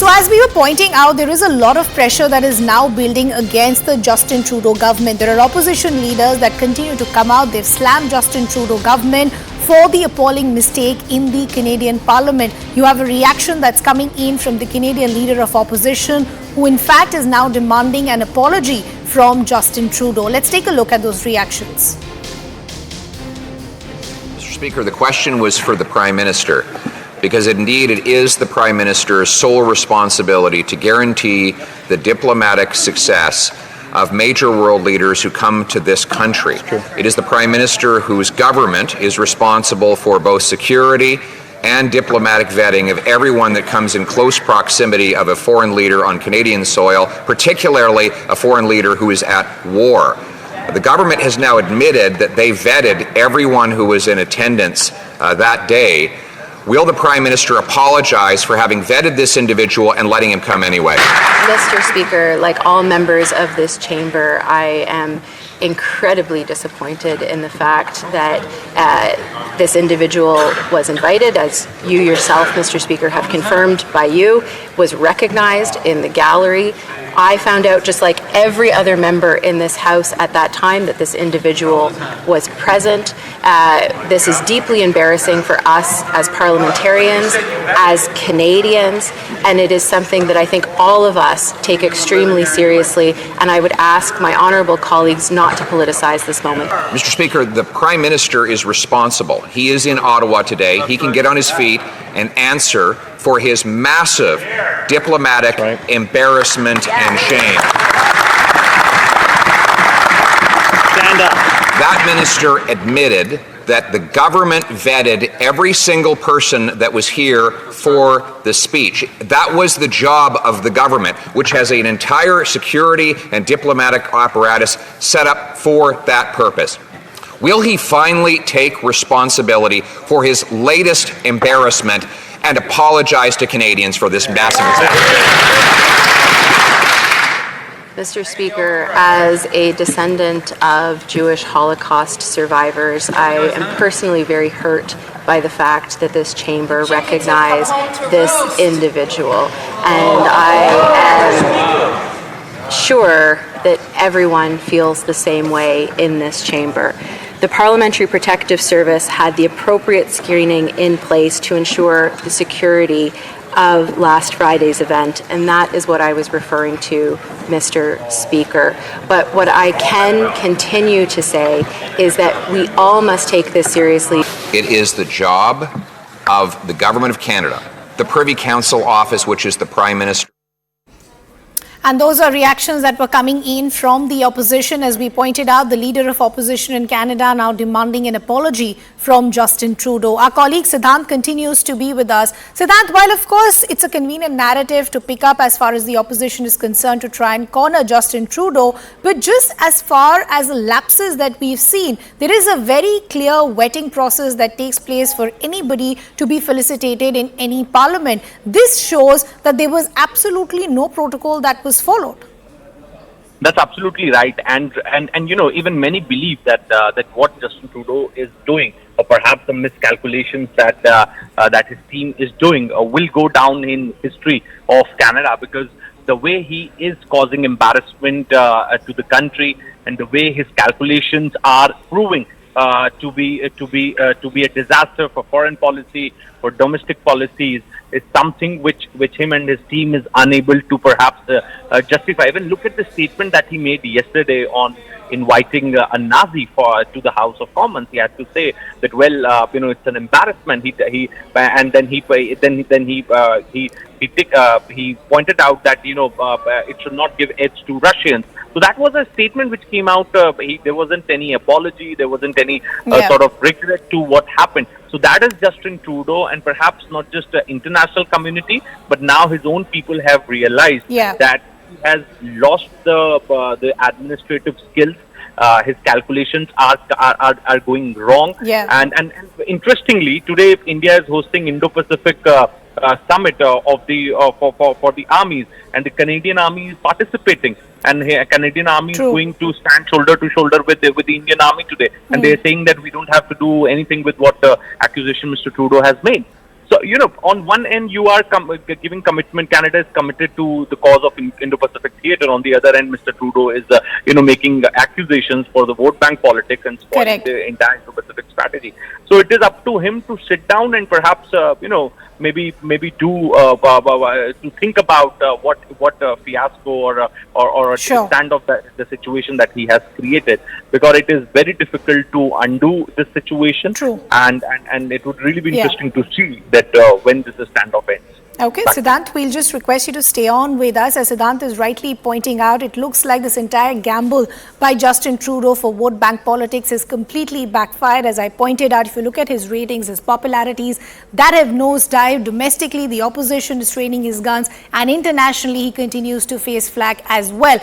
So as we were pointing out, there is a lot of pressure that is now building against the Justin Trudeau government. There are opposition leaders that continue to come out. They've slammed Justin Trudeau government for the appalling mistake in the Canadian Parliament. You have a reaction that's coming in from the Canadian leader of opposition, who in fact is now demanding an apology from Justin Trudeau. Let's take a look at those reactions. Mr. Speaker, the question was for the Prime Minister, because indeed it is the Prime Minister's sole responsibility to guarantee the diplomatic success of major world leaders who come to this country. It is the Prime Minister whose government is responsible for both security and diplomatic vetting of everyone that comes in close proximity of a foreign leader on Canadian soil, particularly a foreign leader who is at war. The government has now admitted that they vetted everyone who was in attendance that day. Will the Prime Minister apologize for having vetted this individual and letting him come anyway? Mr. Speaker, like all members of this chamber, I am incredibly disappointed in the fact that this individual was invited, as you yourself, Mr. Speaker, have confirmed by you, was recognized in the gallery. I found out, just like every other member in this House at that time, that this individual was present. This is deeply embarrassing for us as parliamentarians, as Canadians, and it is something that I think all of us take extremely seriously, and I would ask my honourable colleagues not to politicize this moment. Mr. Speaker, the Prime Minister is responsible. He is in Ottawa today. He can get on his feet and answer for his massive diplomatic embarrassment and shame. Stand up. That minister admitted that the government vetted every single person that was here for the speech. That was the job of the government, which has an entire security and diplomatic apparatus set up for that purpose. Will he finally take responsibility for his latest embarrassment and apologize to Canadians for this massive mistake? Mr. Speaker, as a descendant of Jewish Holocaust survivors, I am personally very hurt by the fact that this chamber recognized this individual. And I am sure that everyone feels the same way in this chamber. The Parliamentary Protective Service had the appropriate screening in place to ensure the security of last Friday's event, and that is what I was referring to, Mr. Speaker. But what I can continue to say is that we all must take this seriously. It is the job of the Government of Canada, the Privy Council Office, which is the Prime Minister. And those are reactions that were coming in from the opposition. As we pointed out, the leader of opposition in Canada now demanding an apology from Justin Trudeau. Our colleague Siddhant continues to be with us. Siddhant, while of course it's a convenient narrative to pick up as far as the opposition is concerned to try and corner Justin Trudeau, but just as far as the lapses that we've seen, there is a very clear vetting process that takes place for anybody to be felicitated in any parliament. This shows that there was absolutely no protocol that was followed. That's absolutely right, and you know, even many believe that that what Justin Trudeau is doing, or perhaps the miscalculations that that his team is doing, will go down in history of Canada, because the way he is causing embarrassment to the country, and the way his calculations are proving to be a disaster for foreign policy, for domestic policies, is something which him and his team is unable to perhaps justify. Even look at the statement that he made yesterday on inviting a Nazi to the House of Commons. He had to say that, well, you know, it's an embarrassment. He pointed out that, you know, it should not give edge to Russians. So that was a statement which came out. There wasn't any apology. There wasn't any sort of regret to what happened. So that is Justin Trudeau, and perhaps not just the international community, but now his own people have realized that he has lost the administrative skills. His calculations are going wrong. And interestingly, today India is hosting Indo-Pacific summit of the for the armies, and the Canadian Army is participating. And the Canadian Army is going to stand shoulder to shoulder with the Indian Army today. And they're saying that we don't have to do anything with what accusation Mr. Trudeau has made. So, on one end, you are giving commitment. Canada is committed to the cause of Indo-Pacific theater. On the other end, Mr. Trudeau is, making accusations for the vote bank politics and spoiling Correct. the entire Indo-Pacific strategy. So it is up to him to sit down and perhaps, maybe do to think about what fiasco or a Sure. stand of the situation that he has created, because it is very difficult to undo this situation. True. And it would really be Yeah. interesting to see that when this standoff ends. Okay, Siddhant, we'll just request you to stay on with us. As Siddhant is rightly pointing out, it looks like this entire gamble by Justin Trudeau for vote bank politics is completely backfired. As I pointed out, if you look at his ratings, his popularities, that have nosedived. Domestically, the opposition is training his guns, and internationally, he continues to face flack as well.